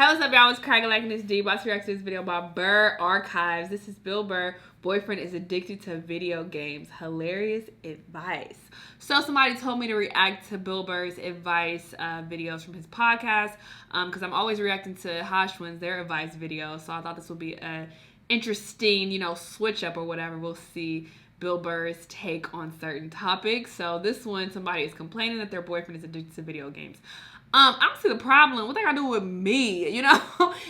what's up, y'all? It's cracking like this D. About to react to this video about BURR Archives. This is Bill Burr. Boyfriend is addicted to video games. Hilarious advice. So somebody told me to react to Bill Burr's advice videos from his podcast because I'm always reacting to Hoshwin's, their advice videos. So I thought this would be an interesting, switch up or whatever. We'll see Bill Burr's take on certain topics. So this one, somebody is complaining that their boyfriend is addicted to video games. I don't see the problem. What they gotta do with me?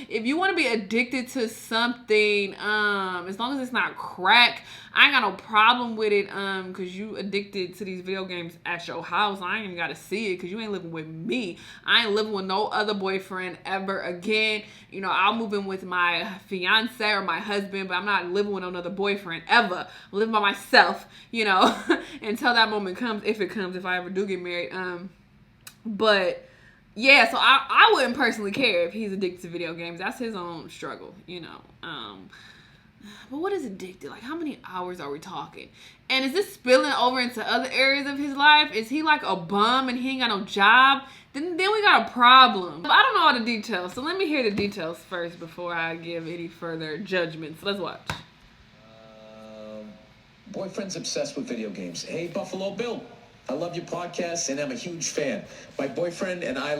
If you want to be addicted to something, as long as it's not crack, I ain't got no problem with it. Cause you addicted to these video games at your house. I ain't even gotta see it, cause you ain't living with me. I ain't living with no other boyfriend ever again. I'll move in with my fiance or my husband, but I'm not living with another boyfriend ever. I'm living by myself, until that moment comes, if it comes, if I ever do get married. But yeah, so I wouldn't personally care if he's addicted to video games. That's his own struggle, But what is addicted? Like, how many hours are we talking? And is this spilling over into other areas of his life? Is he like a bum and he ain't got no job? Then we got a problem. I don't know all the details, so let me hear the details first before I give any further judgments. Let's watch. Boyfriend's obsessed with video games. Hey, Buffalo Bill. I love your podcast, and I'm a huge fan. My boyfriend and I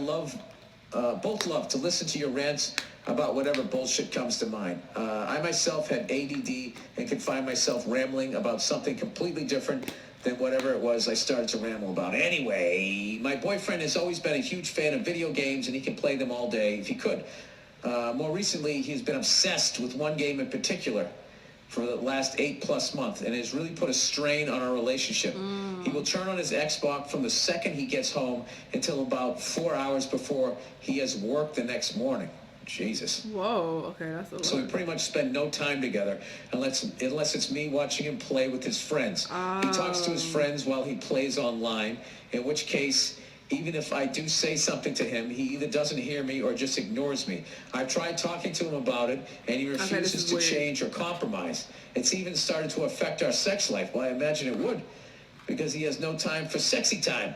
both love to listen to your rants about whatever bullshit comes to mind. I myself had ADD and could find myself rambling about something completely different than whatever it was I started to ramble about. Anyway, my boyfriend has always been a huge fan of video games, and he can play them all day if he could. More recently, he's been obsessed with one game in particular for the last 8+ months, and has really put a strain on our relationship. He will turn on his Xbox from the second he gets home until about 4 hours before he has work the next morning. Jesus. Whoa, okay, that's a lot. So we pretty much spend no time together unless it's me watching him play with his friends. He talks to his friends while he plays online, in which case, even if I do say something to him, he either doesn't hear me or just ignores me. I've tried talking to him about it, and he refuses to change or compromise. It's even started to affect our sex life. Well, I imagine it would, because he has no time for sexy time.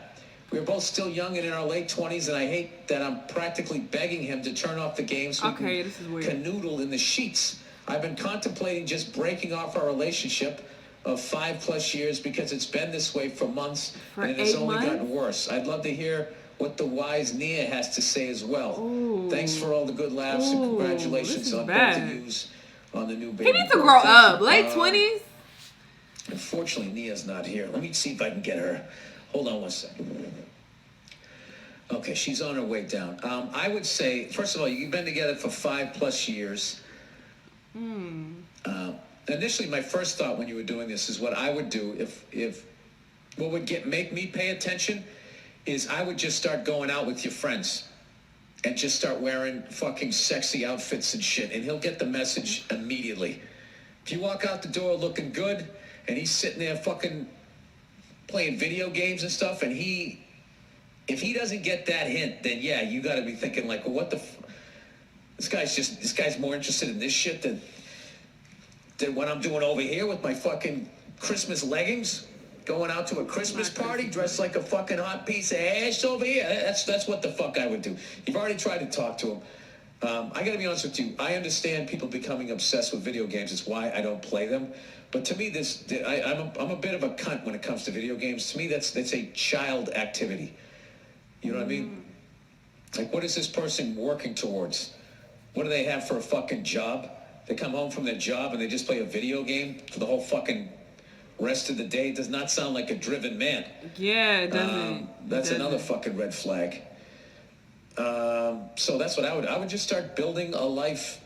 We're both still young and in our late 20s, and I hate that I'm practically begging him to turn off the game so we can canoodle in the sheets. I've been contemplating just breaking off our relationship of 5+ years because it's been this way for months, and it has only gotten worse. I'd love to hear what the wise Nia has to say as well. Ooh. Thanks for all the good laughs and congratulations on both of you on the new baby. He needs to grow up. Late 20s? Unfortunately, Nia's not here. Let me see if I can get her. Hold on one second. Okay, she's on her way down. I would say, first of all, you've been together for 5+ years. Initially, my first thought when you were doing this is what I would do if what would make me pay attention is I would just start going out with your friends and just start wearing fucking sexy outfits and shit, and he'll get the message immediately. If you walk out the door looking good and he's sitting there fucking playing video games and stuff, and if he doesn't get that hint, then yeah, you got to be thinking like, well, what the this guy's more interested in this shit than what I'm doing over here with my fucking Christmas leggings, going out to a Christmas party dressed like a fucking hot piece of ass over here. That's what the fuck I would do. You've already tried to talk to him. I gotta be honest with you. I understand people becoming obsessed with video games. It's why I don't play them. But to me, I'm a bit of a cunt when it comes to video games. To me, that's a child activity. You know what I mean? Like, what is this person working towards? What do they have for a fucking job? They come home from their job and they just play a video game for the whole fucking rest of the day. It does not sound like a driven man. Yeah, it doesn't. That's another fucking red flag. So that's what I would just start building a life.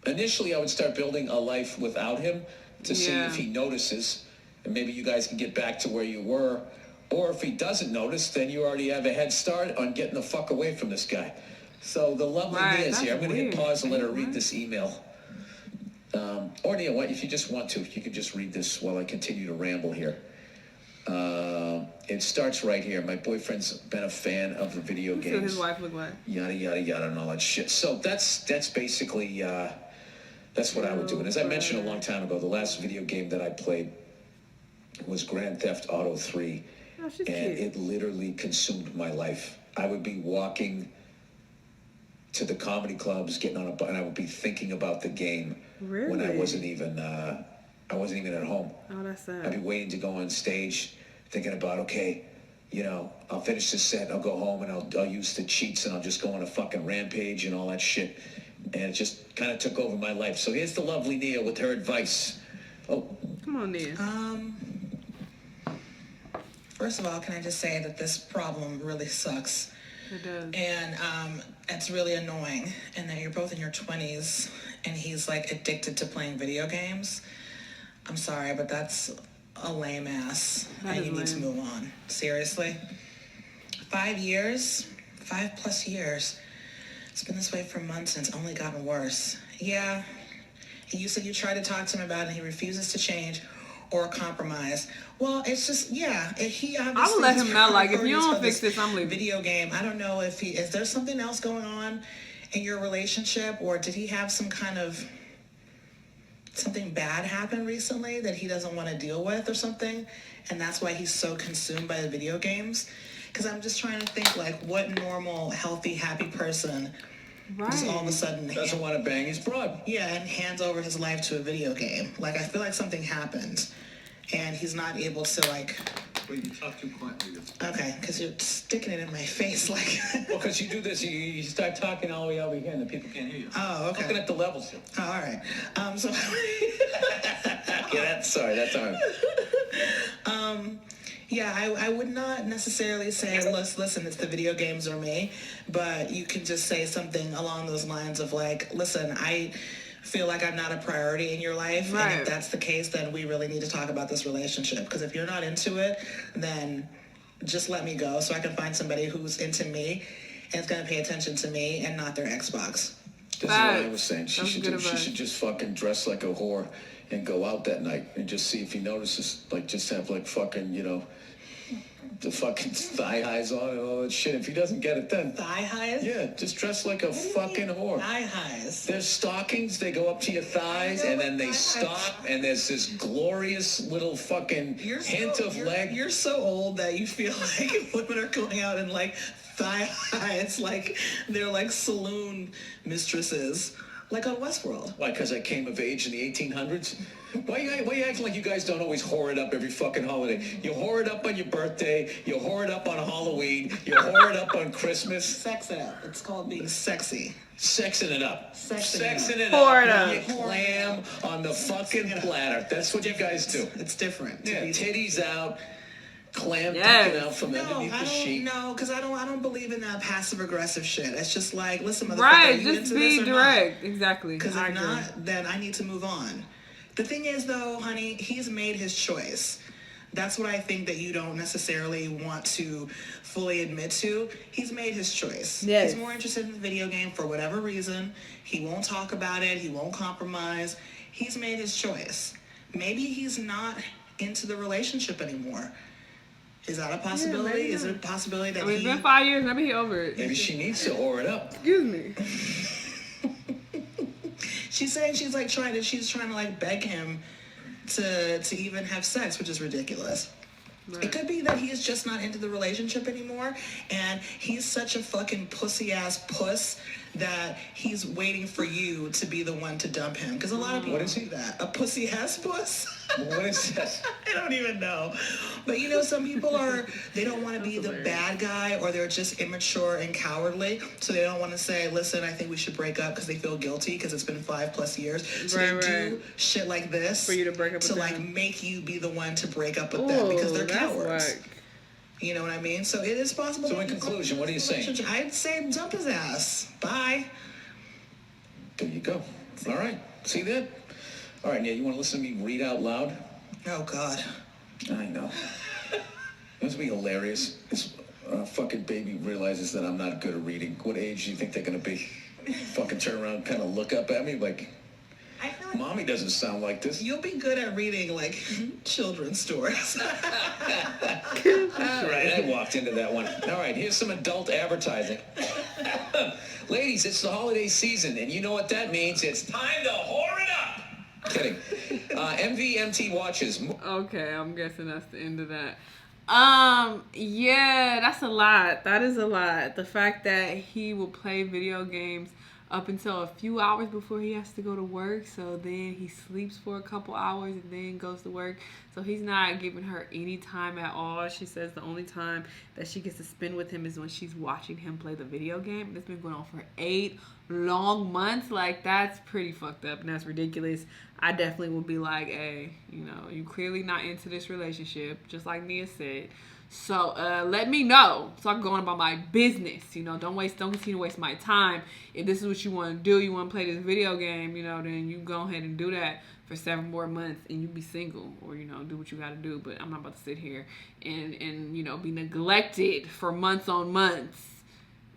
Initially, I would start building a life without him to see if he notices, and maybe you guys can get back to where you were. Or if he doesn't notice, then you already have a head start on getting the fuck away from this guy. So the lovely Nia is here. I'm going to hit pause and let her read this email. Or Nia, if you just want to, you can just read this while I continue to ramble here. It starts right here. My boyfriend's been a fan of the video games. So his wife look like? Yada, yada, yada, and all that shit. So that's basically, that's what I would do. And as I mentioned a long time ago, the last video game that I played was Grand Theft Auto 3. And it literally consumed my life. I would be walking to the comedy clubs, getting on and I would be thinking about the game when I wasn't even at home. Oh, that's sad. I'd be waiting to go on stage, thinking about, okay, you know, I'll finish this set, I'll go home, and I'll use the cheats, and I'll just go on a fucking rampage and all that shit. And it just kind of took over my life. So here's the lovely Nia with her advice. Oh, come on, Nia. First of all, can I just say that this problem really sucks? It does. And it's really annoying. And that you're both in your 20s, and he's like addicted to playing video games. I'm sorry, but that's a lame ass. And you need to move on. Seriously. 5 years, 5+ years. It's been this way for months and it's only gotten worse. Yeah. You said you tried to talk to him about it and he refuses to change or compromise. Well, it's just, yeah. He obviously I would let him know, like, if you don't fix this, I'm leaving. Video game. I don't know if is there something else going on in your relationship, or did he have some kind of something bad happen recently that he doesn't want to deal with or something, and that's why he's so consumed by the video games? Because I'm just trying to think, like, what normal, healthy, happy person just all of a sudden doesn't want to bang his broad. Yeah, and hands over his life to a video game. Like, I feel like something happened, and he's not able to, like... Wait, you talk too quietly. Okay, because you're sticking it in my face, like... Well, because you do this, you start talking all the way over here, and the people can't hear you. Oh, okay. Looking at the levels here. Oh, all right. So... Yeah, sorry, that's all right. Yeah, I would not necessarily say, listen, it's the video games or me, but you can just say something along those lines of, like, listen, I feel like I'm not a priority in your life, right. And if that's the case, then we really need to talk about this relationship, because if you're not into it, then just let me go so I can find somebody who's into me and is going to pay attention to me and not their Xbox. This is what I was saying. She should just fucking dress like a whore and go out that night and just see if he notices, like, just have, like, fucking, you know, the fucking thigh highs on and all that shit. If he doesn't get it, then... Thigh highs? Yeah, just dress like a fucking whore. Thigh highs? There's stockings, they go up to your thighs, and then they stop, and there's this glorious little fucking hint of leg. You're so old that you feel like women are going out in, like, thigh highs, like they're like saloon mistresses. Like on Westworld. Why, because I came of age in the 1800s? Why you acting like you guys don't always whore it up every fucking holiday? You whore it up on your birthday, you whore it up on Halloween, you whore it up on Christmas. Sex it up. It's called being sexy. Sexing it up. Sexing it Whore it up. up. You clam on the fucking platter. That's what you guys do. It's different. Yeah, titties out. Clam tucking out from underneath the sheet. No, because I don't believe in that passive aggressive shit. It's just like, listen, motherfucker, right, are you just into be this or direct. not? Exactly. Because if not, then I need to move on. The thing is, though, honey, he's made his choice. That's what I think that you don't necessarily want to fully admit to. He's made his choice. Yes. He's more interested in the video game for whatever reason. He won't talk about it. He won't compromise. He's made his choice. Maybe he's not into the relationship anymore. Is that a possibility? Yeah, is it a possibility that it's been 5 years. Maybe he over it. Maybe she needs to whore it up. Excuse me. She's saying she's trying to like beg him to even have sex, which is ridiculous. Right. It could be that he's just not into the relationship anymore, and he's such a fucking pussy-ass puss that he's waiting for you to be the one to dump him. Because a lot of people do that. A pussy-ass puss? What is that? I don't even know. But some people they don't want to be the bad guy, or they're just immature and cowardly, so they don't want to say, listen, I think we should break up, because they feel guilty because it's been 5+ years. So they do shit like this for you to break up with them. Make you be the one to break up with them, because they're cowards. Whack. You know what I mean? So it is possible. So in conclusion, what are you saying? I'd say dump his ass. Bye. There you go. All right. See that? All right, Nia, you want to listen to me read out loud? Oh, God. I know. This will be hilarious. This fucking baby realizes that I'm not good at reading. What age do you think they're going to be? Fucking turn around and kind of look up at me like, I feel like Mommy doesn't sound like this. You'll be good at reading, like, children's stories. All right, I walked into that one. All right, here's some adult advertising. Ladies, it's the holiday season, and you know what that means. It's time to whore it up. Kidding. MVMT watches. Okay, I'm guessing that's the end of that. Yeah, that's a lot. That is a lot. The fact that he will play video games up until a few hours before he has to go to work. So then he sleeps for a couple hours and then goes to work. So he's not giving her any time at all. She says the only time that she gets to spend with him is when she's watching him play the video game. It's been going on for 8 long months. Like, that's pretty fucked up and that's ridiculous. I definitely would be like, hey, you know, you clearly not into this relationship, just like Nia said. So let me know so I can go on about my business. You know, don't continue to waste my time. If this is what you want to do, you want to play this video game, you know, then you go ahead and do that for 7 more months and you be single, or, you know, do what you got to do. But I'm not about to sit here and you know, be neglected for months on months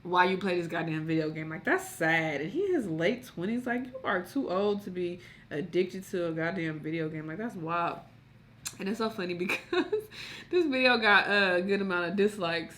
while you play this goddamn video game. Like, that's sad. And he in his late 20s. Like, you are too old to be addicted to a goddamn video game. Like, that's wild. And it's so funny because this video got a good amount of dislikes.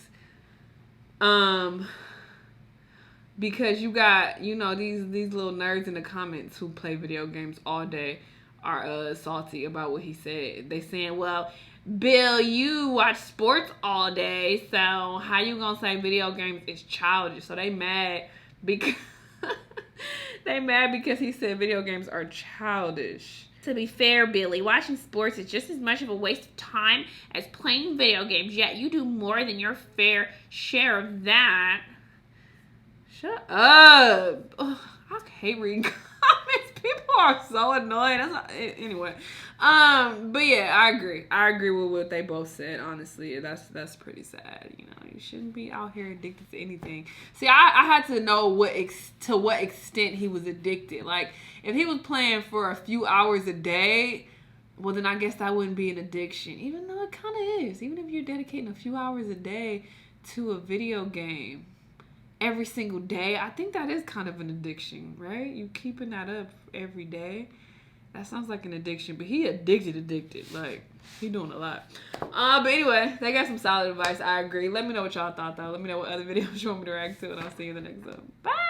Because you got, you know, these little nerds in the comments who play video games all day are salty about what he said. They saying, well, Bill, you watch sports all day, so how you gonna say video games is childish? So they mad because he said video games are childish. To be fair, Billy, watching sports is just as much of a waste of time as playing video games, yet you do more than your fair share of that. Shut up. Ugh, I hate reading comments. People are so annoying. Anyway. But yeah, I agree. I agree with what they both said, honestly. That's pretty sad. You know, you shouldn't be out here addicted to anything. See, I had to know to what extent he was addicted. Like, if he was playing for a few hours a day, well, then I guess that wouldn't be an addiction. Even though it kind of is. Even if you're dedicating a few hours a day to a video game every single day, I think that is kind of an addiction, right? You keeping that up every day. That sounds like an addiction, but he addicted. Like, he doing a lot. But anyway, they got some solid advice. I agree. Let me know what y'all thought, though. Let me know what other videos you want me to react to, and I'll see you in the next one. Bye!